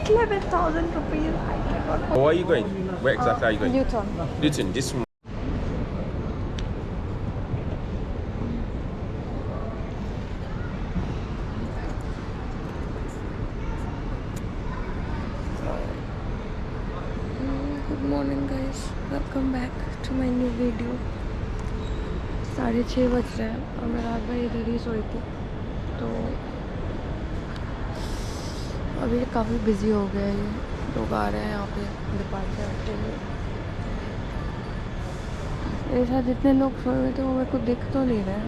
11,000 rupees. I cannot. Where are you going? Where exactly are you going? Newton. Newton, this one. Good morning guys. Welcome back to my new video. 6:30 बज रहे हैं और मैं रात भर इधर ही सोई थी, तो अभी काफ़ी बिजी हो गया है। ये लोग आ रहे हैं यहाँ पे डिपार्चर के लिए। मेरे साथ जितने लोग सोए हुए थे वो मेरे को दिख तो नहीं रहे हैं,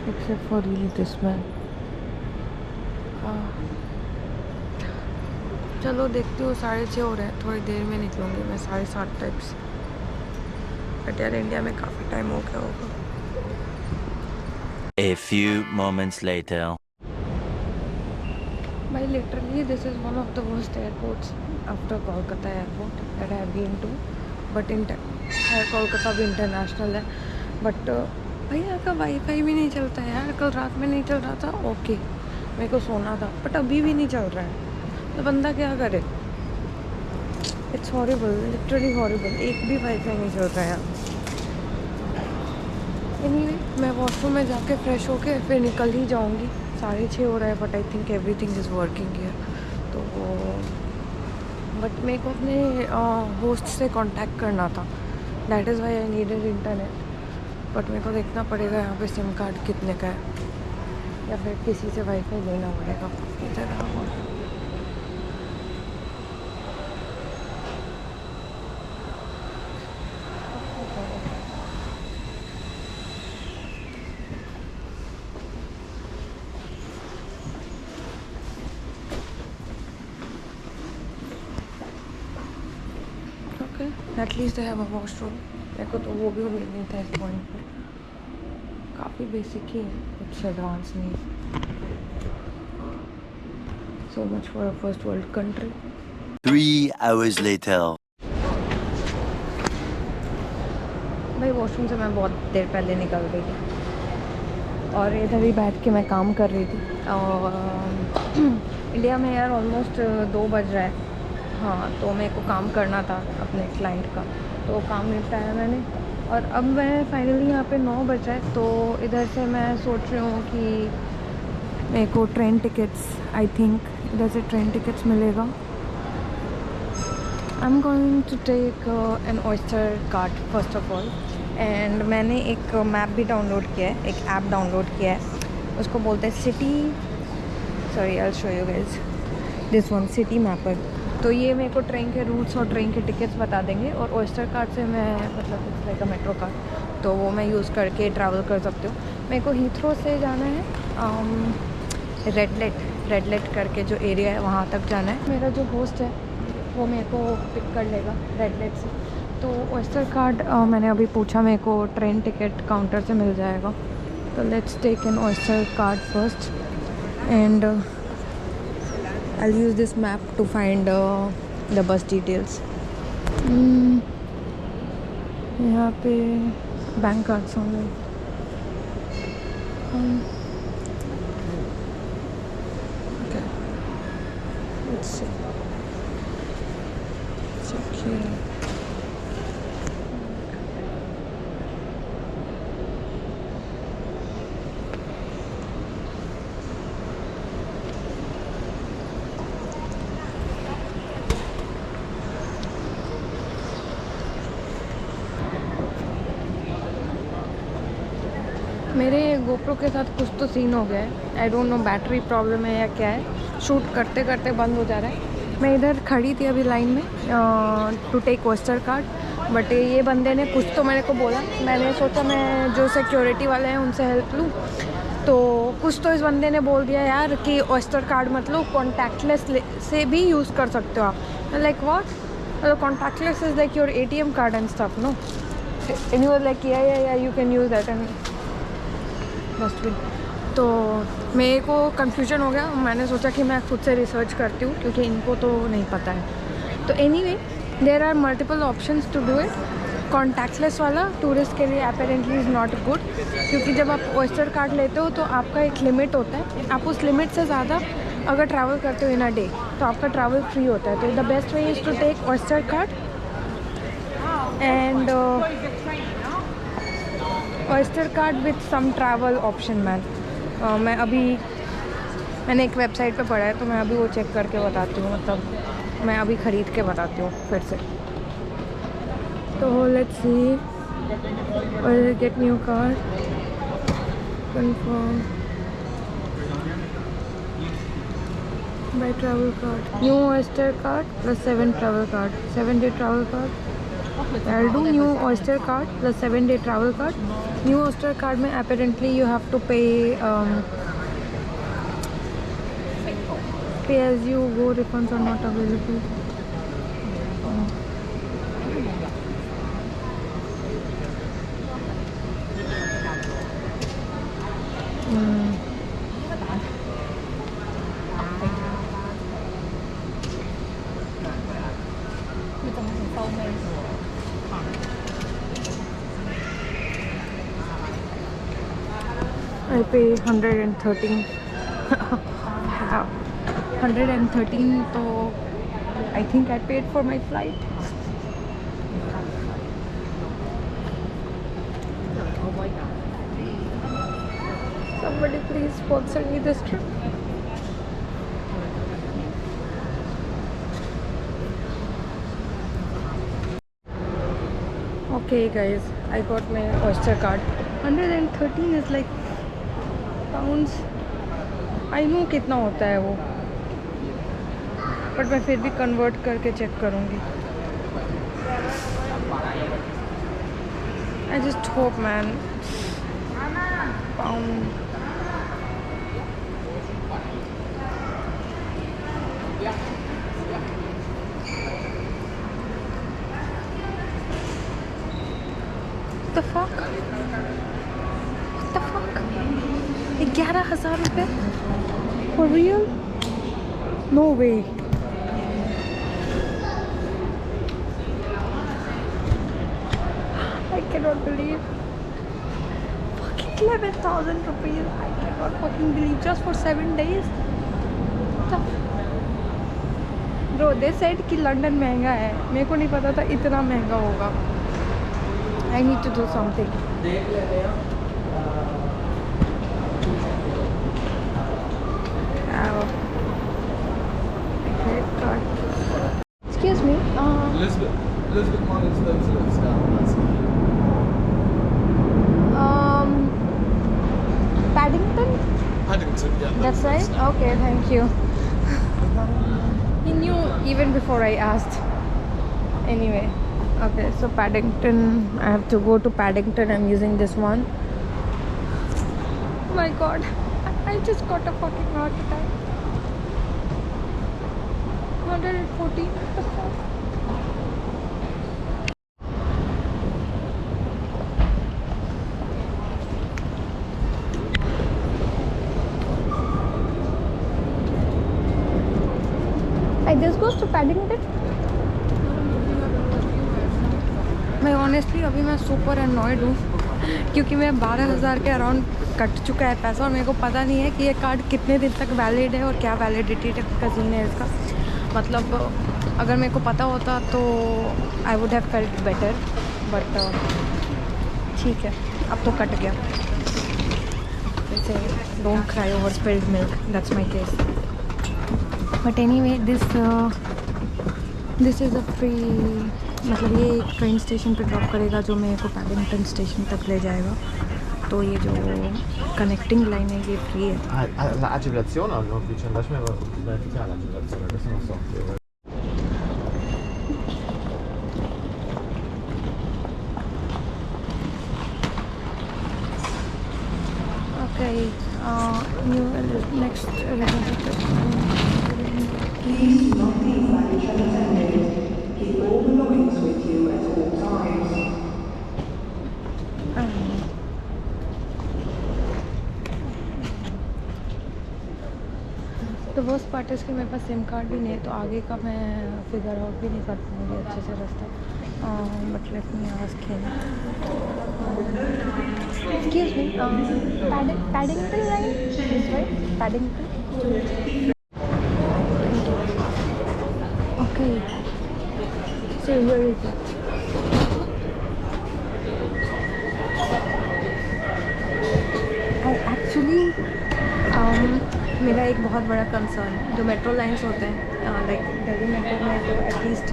except for really this man. चलो देखती हूँ, 6:30 हो रहे हैं, थोड़ी देर में निकलूँगी मैं 7:30 टाइप्स। बट यार इंडिया में काफ़ी टाइम हो गया होगा। A few moments later. By literally, this is one of the worst airports after Kolkata airport that I have been to. But Kolkata भी इंटरनेशनल है, बट भाई यहाँ का वाईफाई भी नहीं चलता है यार। कल रात में नहीं चल रहा था, ओके मेरे को सोना था, बट अभी भी नहीं चल रहा है, तो बंदा क्या करे। It's horrible, literally horrible. एक भी वाईफाई नहीं चल रहा है यहाँ। एनीवे, मैं वॉशरूम में जाके फ्रेश होके फिर निकल ही जाऊँगी। 6:30 हो रहा है, but I think everything is working here. तो बट मेरे को अपने होस्ट से कांटेक्ट करना था, that is why I needed internet. But मेरे को देखना पड़ेगा यहाँ पे सिम कार्ड कितने का है, या फिर किसी से वाईफाई लेना पड़ेगा। इधर एटलीस्ट है वो वॉशरूम। मेरे को तो वो भी उम्मीद नहीं था इस पॉइंट पे। काफ़ी बेसिक ही है, कुछ एडवांस नहीं। So much for a first world country. 3 hours later. भाई वॉशरूम से मैं बहुत देर पहले निकल गई थी और इधर ही बैठ के मैं काम कर रही थी। और इंडिया में यार ऑलमोस्ट 2 बज रहा है। हाँ, तो मेरे को काम करना था अपने क्लाइंट का, तो काम निपटाया मैंने। और अब मैं फाइनली यहाँ पे 9 बज रहा है, तो इधर से मैं सोच रही हूँ कि मेरे को ट्रेन टिकट्स, आई थिंक इधर से ट्रेन टिकट्स मिलेगा। I am going to take an Oyster card first of all. And मैंने एक मैप भी डाउनलोड किया है, एक ऐप डाउनलोड किया है, उसको बोलते हैं city, sorry I will show you guys this one, city mapper. तो ये मेरे को ट्रेन के रूट्स और ट्रेन के टिकट्स बता देंगे। और ऑयस्टर कार्ड से मैं, मतलब it's like a metro card, तो वो मैं यूज़ करके ट्रैवल कर सकती हूँ। मेरे को हीथ्रो से जाना है रेडलेट करके जो एरिया है वहाँ तक जाना है। मेरा जो होस्ट है वो मेरे को पिक कर लेगा रेडलेट से। तो ऑयस्टर कार्ड मैंने अभी पूछा, मेरे को ट्रेन टिकट काउंटर से मिल जाएगा। तो let's take an Oyster card first and I'll use this map to find the bus details. यहाँ पे बैंक कार्ड्स होंगे। Okay. Let's see. Check here. मेरे गोप्रो के साथ कुछ तो सीन हो गया है, आई डोंट नो बैटरी प्रॉब्लम है या क्या है। शूट करते करते बंद हो जा रहा है। मैं इधर खड़ी थी अभी लाइन में to take Oyster card, but ये बंदे ने कुछ तो मेरे को बोला। मैंने सोचा मैं जो सिक्योरिटी वाले हैं उनसे हेल्प लूँ, तो कुछ तो इस बंदे ने बोल दिया यार कि ऑयस्टर कार्ड मतलब कॉन्टैक्टलेस से भी यूज़ कर सकते हो आप। Like what? Contactless is like your ATM card and stuff, no? And you was like yeah you can use that and dustbin. तो मेरे को कन्फ्यूजन हो गया। मैंने सोचा कि मैं खुद से रिसर्च करती हूँ, क्योंकि इनको तो नहीं पता है। तो anyway, there are multiple options to do it. Contactless वाला टूरिस्ट के लिए अपेरेंटली इज़ नॉट गुड, क्योंकि जब आप ऑयस्टर कार्ड लेते हो तो आपका एक लिमिट होता है, आप उस लिमिट से ज़्यादा अगर ट्रैवल करते हो इन अ डे तो आपका ट्रैवल फ्री होता है, तो the best way is to take Oyster card and Oyster card with some travel option man. मैंने एक वेबसाइट पे पढ़ा है, तो मैं अभी वो चेक करके बताती हूँ, मतलब मैं अभी ख़रीद के बताती हूँ फिर से। तो let's see, get new card, confirm, buy travel card, new Oyster card plus 7 travel card, 7-day travel card. I'll do new oyster card plus 7-day travel card. New oyster card में apparently you have to pay as you go. Refunds are not available. I pay 113. 113, so I think I paid for my flight. Somebody please sponsor me this trip. Okay guys, I got my oyster card. 113 is like pounds. I know कितना होता है वो, but मैं फिर भी convert करके check करूँगी। I just hope man, pound. What the fuck? What the fuck? 11,000 रुपये? For real? No way. I cannot believe. Fucking 11,000 rupees. I cannot fucking believe. Just for 7 days? Bro, they said कि London महंगा है. मेरे को नहीं पता था इतना महंगा होगा. I need to do something. Credit card. Excuse me. Elizabeth Martin's lives Paddington? Paddington, yeah. That's right? Okay, thank you. He knew even before I asked. Anyway, okay, so Paddington, I have to go to Paddington. I'm using this one. Oh my god, I just got a fucking heart attack. 114, what the fuck? This goes to Paddington. मैं honestly अभी मैं super annoyed हूँ, क्योंकि मैं 12,000 के around cut चुका है पैसा, और मेरे को पता नहीं है कि ये कार्ड कितने दिन तक वैलिड है और क्या वैलिडिटी का सीन है इसका। मतलब अगर मेरे को पता होता तो I would have felt better, but ठीक है, अब तो कट गया। वैसे don't cry over spilled milk, that's my case. But anyway this is a free, मतलब ये एक ट्रेन स्टेशन पे ड्रॉप करेगा जो मेरे को पैडिंगटन स्टेशन तक ले जाएगा। तो ये जो कनेक्टिंग लाइन है ये फ्री है। L'agevolazione o non dice lasciami verificare l'agevolazione, questo non so. Okay, next elevator. Please do not leave luggage unattended. Keep all belongings with you at all times. तो वर्स्ट पार्ट इसके मेरे पास SIM card भी नहीं है, तो आगे का मैं फिगर आउट भी नहीं कर पाऊँगी अच्छे से रास्ता। But let me ask him. Excuse me, Paddington line, this right? Paddington. So here is it. Actually मेरा एक बहुत बड़ा कंसर्न जो मेट्रो लाइन्स होते हैं लाइक दिल्ली मेट्रो में तो एटलीस्ट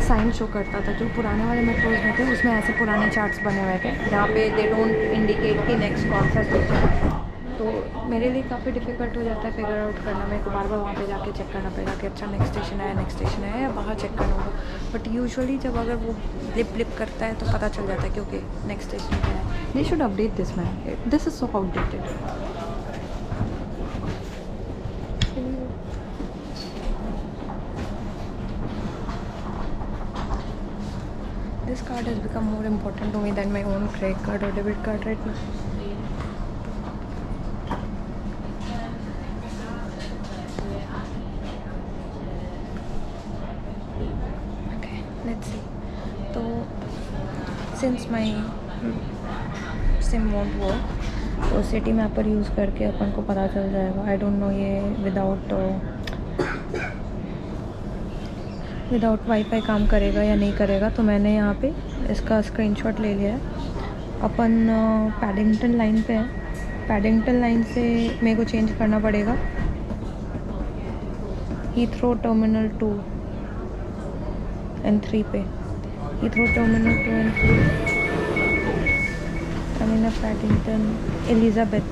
साइन शो करता था। जो पुराने वाले मेट्रोज में थे उसमें ऐसे पुराने चार्ट्स बने हुए थे जहाँ पे दे डोंट इंडिकेट कि नेक्स्ट कौन सा स्टेशन है। तो मेरे लिए काफ़ी डिफ़िकल्ट हो जाता है फिगर आउट करना। मेरे को बार बार वहाँ पे जाके चेक करना पड़ेगा कि अच्छा नेक्स्ट स्टेशन है या बाहर चेक करना होगा। बट यूजुअली जब अगर वो ब्लिप करता है तो पता चल जाता है कि ओके नेक्स्ट स्टेशन क्या है। They should update this man, this is so outdated. This card has become more important to me than my own credit card or debit card right now. Okay, let's see. So, since my SIM won't work, तो city mapper use करके अपन को पता चल जाएगा। आई don't no ये without wifi काम करेगा या नहीं करेगा। तो मैंने यहाँ पे इसका स्क्रीनशॉट ले लिया है। अपन पैडिंगटन लाइन पे है। पैडिंगटन लाइन से मेरे को चेंज करना पड़ेगा हीथ्रो टर्मिनल 2 एंड 3 पे। Heathrow terminal 2 and 3 terminal Paddington Elizabeth.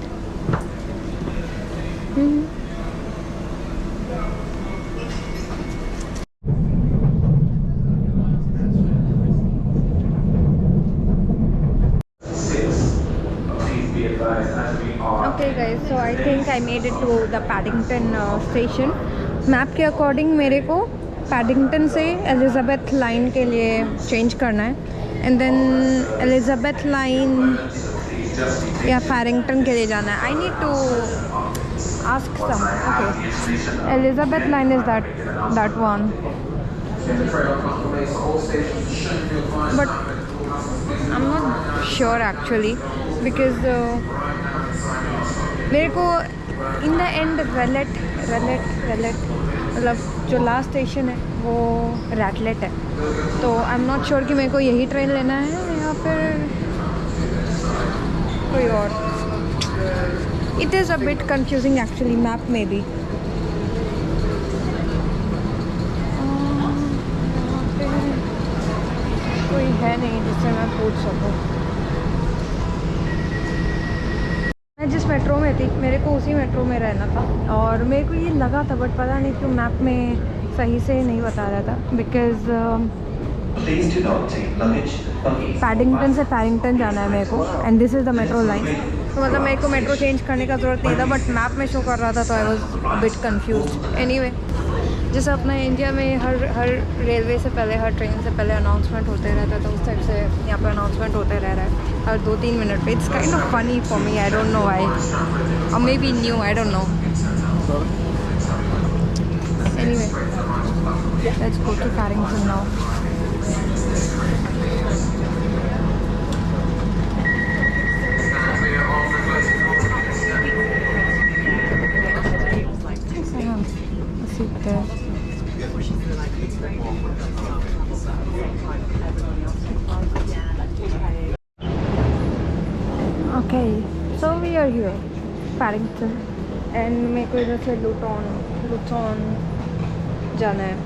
Okay guys, so I think I made it to the Paddington station. Map के अकॉर्डिंग मेरे को पैडिंगटन से एलिजाबेथ लाइन के लिए चेंज करना है एंड देन एलिजाबेथ लाइन या पैडिंगटन के लिए जाना है। I need to ask someone. Okay, Elizabeth line is that one, but I am not sure actually because मेरे को इन द एंड रेलेट मतलब जो लास्ट स्टेशन है वो रैटलेट है। तो आई एम नॉट श्योर कि मेरे को यही ट्रेन लेना है या फिर कोई और। It is a bit confusing actually map में भी। कोई है नहीं जिससे मैं पूछ सकूँ। मैं जिस मेट्रो में थी मेरे को उसी मेट्रो में रहना था और मेरे को ये लगा था बट पता नहीं क्यों मैप में सही से नहीं बता रहा था। बिकॉज़ पैडिंगटन से पैडिंगटन जाना है मेरे को and this is the metro line. तो मतलब मेरे को मेट्रो चेंज करने का ज़रूरत नहीं था बट मैप में शो कर रहा था तो I was bit confuse. Anyway, जैसे अपना इंडिया में हर रेलवे से पहले हर ट्रेन से पहले अनाउंसमेंट होते रहता था उस टाइप से यहाँ पे अनाउंसमेंट होते रह रहा है हर 2-3 मिनट पे। It's kind of funny for me, I don't know why, और may be new, I don't know. Anyway, let's go to Paddington now. Sit there. Okay, so we are here, Paddington, and मेरे को इधर से लुटन जाना है।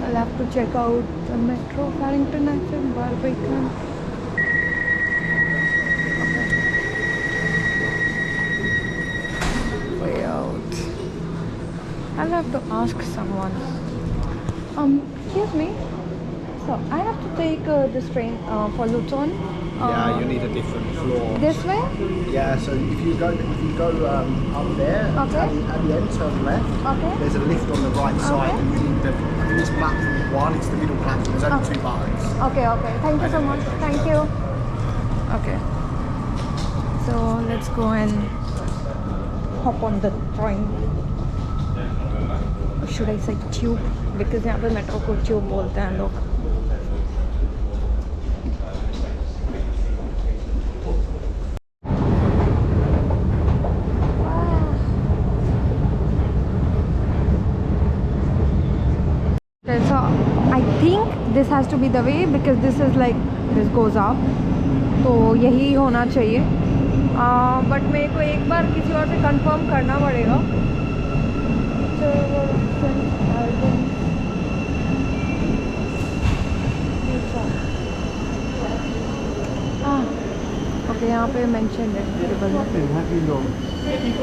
I'll have to check out the metro Paddington and Barbican. Way out. I'll have to ask someone. Excuse me. So I have to take this train for Luton. Yeah, you need a different floor. This way? Yeah, so if you go up there, Okay. at the end, turn left. Okay. There's a lift on the right side. And you need I think it's platform 1. It's the middle platform. There's only 2 buttons. Okay. Thank you so much. Thank you. Okay. So let's go and hop on the train. Or should I say tube? Because यहाँ पे metro को tube बोलते हैं लोग। I think this has to be the way because this is like this goes up. तो यही होना चाहिए. But मेरे को एक बार किसी और से कंफर्म करना पड़ेगा. Okay, यहाँ पे mentioned है.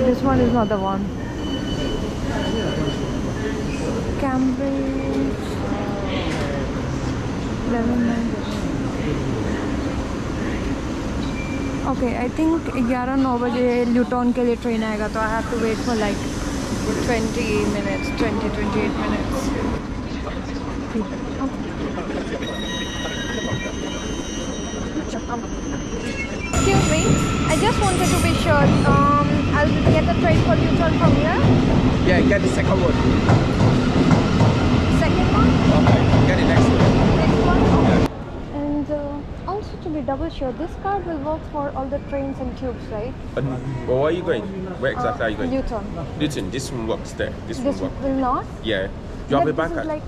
This one is not the one. Cambridge 11. Okay, I think 11-9 बजे ल्यूटन के लिए ट्रेन आएगा तो I have to wait for like 20-28 minutes. Excuse me, I just wanted to be sure. I'll get the train for Luton from here. Yeah, get the second one. Second one? Okay, get the next one. Next one? Yeah. And also to be double sure, this card will work for all the trains and tubes, right? Well, where are you going? Where exactly are you going? Luton. Luton, this one works there. This This one works. will not? Yeah. You have But a bank this is card? like,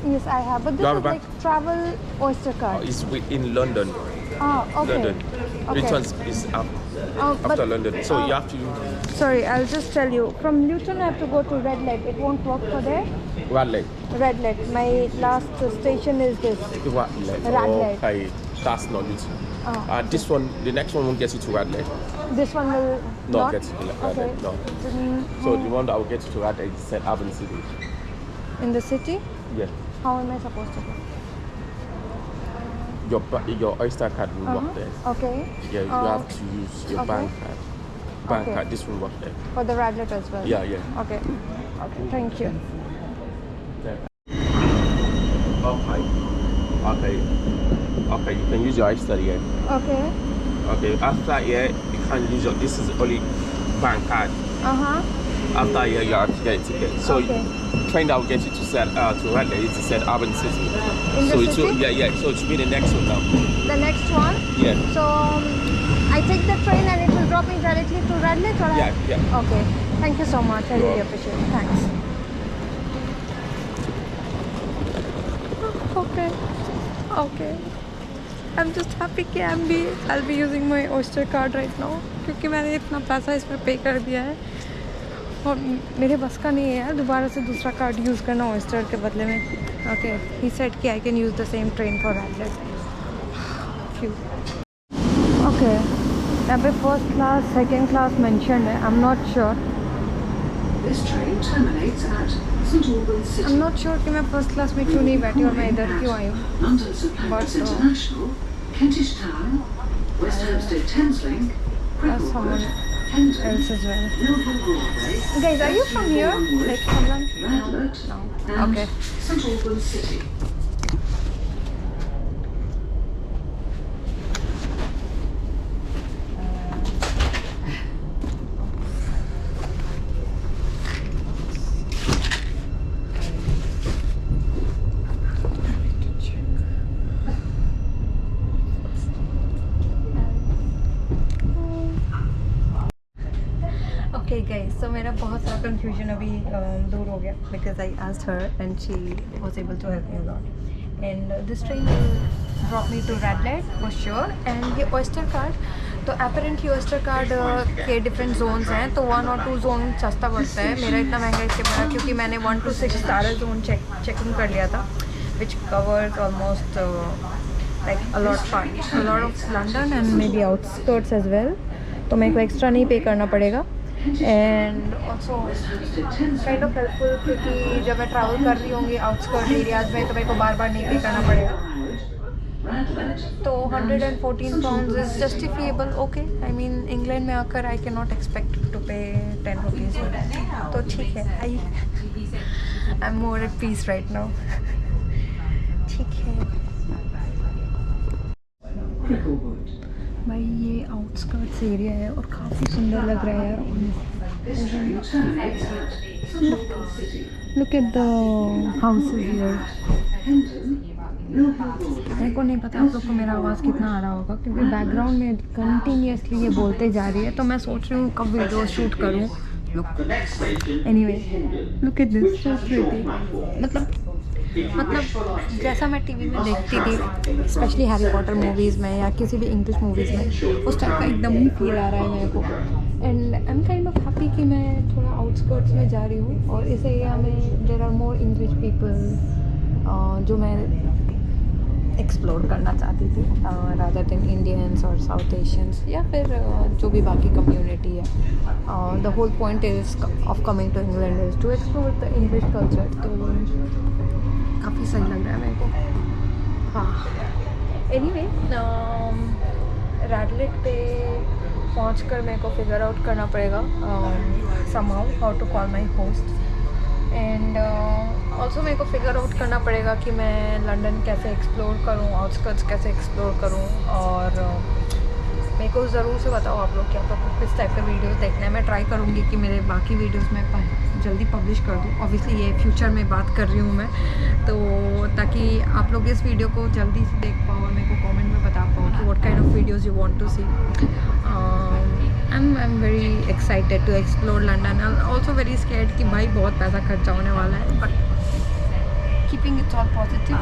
yes, I have. But You this have is a bank? like travel oyster card. It's in London. Okay. London. Okay. Luton is after but- London. So you have to Sorry, I'll just tell you. From Luton, I have to go to Red Leg. It won't work for there. Radley. Red Leg. My last station is this. Radley. Radley. Okay, that's not Luton. Oh. This one, the next one won't get you to Radley. This one will Not not get you to Radley. Okay. No. So the one that will get you to Radley is St. Albans City. In the city, Yeah. how am I supposed to go? Your oyster card will work there. Okay. Yeah, you have to use your Okay. bank card. Bank Okay. card. This will work there. For the Radlet as well. Yeah, yeah. Okay. Thank you. Okay. You can use your oyster here. Okay. Okay. After here, you can use your. This is only bank card. After here, you have to get a ticket. So Okay. train that will get you to Radley is St. Albans City. In the So city? yeah. So it should be the next one now. The next one. Yeah. So I take the train and it will drop me directly to Radlet, or Yeah. Okay. Thank you so much. I You're really welcome. appreciate it. Thanks. Okay. I'm just happy कि I'll be using my oyster card right now क्योंकि मैंने इतना पैसा इसमें पे कर दिया है और मेरे बस का नहीं है यार दोबारा से दूसरा कार्ड यूज़ करना oyster के बदले में. Okay. He said कि I can use the same train for Radlet. Phew. Okay. यहाँ पे first class, second class mentioned है. I'm not sure. This train terminates at St Albans City. I'm not sure कि मैं first class में क्यों नहीं बैठी और मैं इधर क्यों आई हूँ. London St Pancras International, Kentish Town, West Hampstead Thameslink, As someone Hendon, else as well. Millhill Broadway, Guys, are you from here? Like Finland? Radlett, No. and Okay. St Albans City. Okay guys, so मेरा बहुत सारा confusion अभी दूर हो गया because I asked her and she was able to help me a lot. And this train will drop me to Radlett for sure. And ये oyster card, तो apparently oyster card के different zones हैं, तो 1 और 2 zone सस्ता पड़ता है. मेरा इतना महंगा इसके पड़ा क्योंकि मैंने 1 to 6 सारा zone checking कर लिया था, which covers almost like a lot of London and maybe outskirts as well. तो मेरे को एक्स्ट्रा नहीं पे करना पड़ेगा. And also kind of helpful क्योंकि जब मैं ट्रैवल कर रही होंगी आउटस्कर्ट एरियाज में तो मेरे को बार बार नहीं पे करना पड़ेगा. तो 114 pounds is justifiable. Okay, I mean England में आकर I can not expect to pay 10 rupees, तो ठीक है. I am more at peace right now. ठीक है भाई, ये आउटस्कर्ट्स एरिया है और काफ़ी सुंदर लग रहा है यार. Look at the houses here. मेरे को नहीं पता आप लोग को मेरा आवाज़ कितना आ रहा होगा क्योंकि बैकग्राउंड में कंटिन्यूसली ये बोलते जा रही है, तो मैं सोच रही हूँ कब वीडियो शूट करूँ. Look anyway, look at this, so pretty. मतलब मतलब जैसा मैं टीवी में देखती थी, स्पेशली हैरी पॉटर मूवीज़ में या किसी भी इंग्लिश मूवीज़ में, उस टाइप का एकदम ही फील आ रहा है मेरे को। And I am kind of happy कि मैं थोड़ा आउटस्कर्ट्स में जा रही हूँ और इस एरिया में there are more English people जो मैं एक्सप्लोर करना चाहती थी, रादर देन इंडियंस और साउथ एशियंस या फिर जो भी बाकी कम्युनिटी है। The whole point is of coming to England is to explore the English culture. तो काफ़ी सही लग रहा है मेरे को। हाँ, एनीवे रैडलेट पे पहुँच कर मेरे को फिगर आउट करना पड़ेगा somehow how to call my host. And also मेरे को फिगर आउट करना पड़ेगा कि मैं लंदन कैसे एक्सप्लोर करूँ, आउटस्कर्ट्स कैसे एक्सप्लोर करूँ। और मेरे को ज़रूर से बताओ आप लोग कि आप लोग को किस टाइप के वीडियोस देखना है। मैं ट्राई करूँगी कि मेरे बाकी वीडियोस में जल्दी पब्लिश कर दूँ। ऑब्वियसली ये फ्यूचर में बात कर रही हूँ मैं, तो ताकि आप लोग इस वीडियो को जल्दी से देख पाओ और मेरे को कमेंट में बता पाओ कि what kind of videos you want to see. I'm very excited to explore London. I'm also very scared कि भाई बहुत पैसा खर्चा होने वाला है, but keeping it all positive.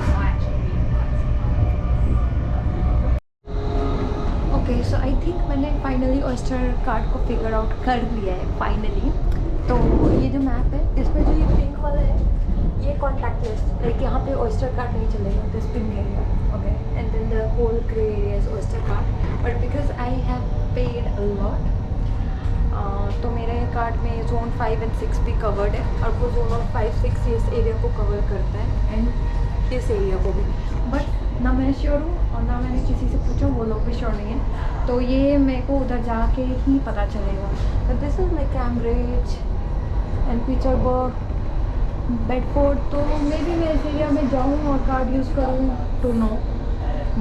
Okay, so I think मैंने finally oyster card को figure out कर लिया है finally. तो ये जो मैप है, इसमें जो ये पिंक वाला है, ये contact list, like यहाँ पे oyster card नहीं चलेगा, this pink area, okay, and then the whole grey area is oyster card. But because I have paid a lot, तो मेरे कार्ड में जोन 5 और 6 भी कवर्ड है, और वो जोन ऑफ 5, 6 इस एरिया को कवर करता है एंड इस एरिया को भी। बट ना मैं श्योर हूँ और ना मैंने किसी से पूछा, वो लोग भी श्योर नहीं है। तो ये मेरे को उधर जाके ही पता चलेगा। But this is like Cambridge and Peterborough, Bedford. तो मे बी मैं इस एरिया में जाऊँ और कार्ड यूज़ करूँ to know,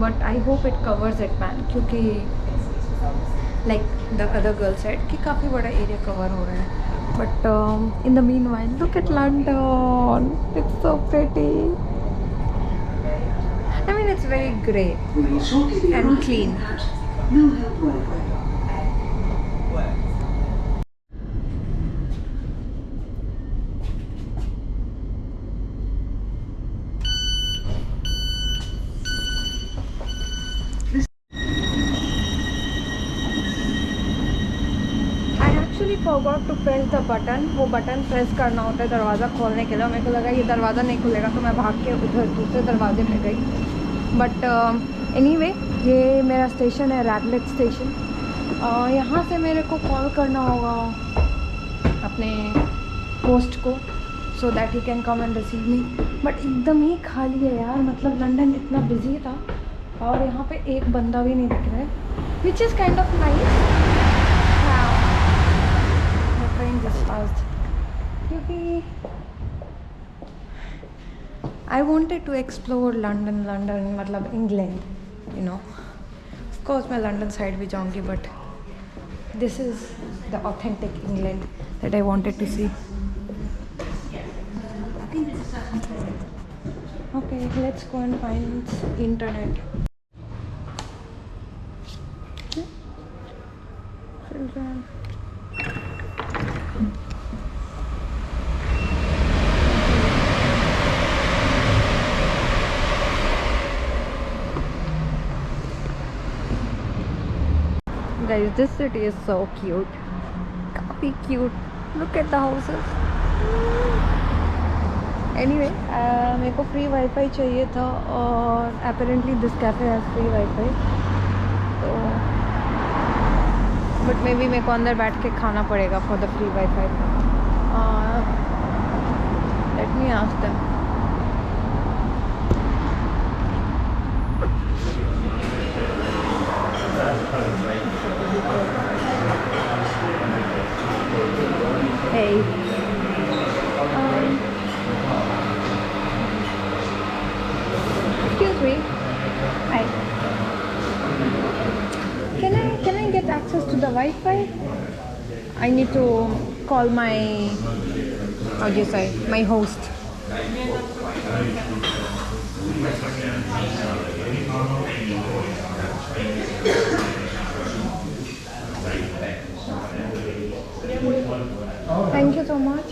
but I hope it covers it man, क्योंकि like the other girl said कि काफ़ी बड़ा एरिया कवर हो रहा है। But in the meanwhile look at London, it's so pretty. I mean it's very grey and clean. Forgot to press the button. वो button press करना होता है दरवाज़ा खोलने के लिए। मेरे को लगा ये दरवाज़ा नहीं खुलेगा, तो मैं भाग के उधर दूसरे दरवाजे पे गई। बट एनीवे ये मेरा स्टेशन है, रैडलेट स्टेशन। यहाँ से मेरे को कॉल करना होगा अपने होस्ट को, so that he can come and receive me. But एकदम ही खाली है यार, मतलब लंदन इतना बिजी था और यहाँ पे एक बंदा भी नहीं दिख रहा है, which is kind of nice. क्योंकि I wanted to explore London मतलब England, you know. Of course मैं लंदन साइड भी जाऊँगी, but this is the authentic England that I wanted to see. Okay, let's go and find internet. Children. Guys, this city is so cute. Kafi cute. Look at the houses. Anyway, मेरे को free wifi चाहिए था और apparently this cafe has free wifi. तो but may be मेरे को अंदर बैठ के खाना पड़ेगा for the free wifi. Let me ask them. Hey. Excuse me. Hi. Can I get access to the Wi-Fi? I need to call my, how do you say, my host. Thank you so much.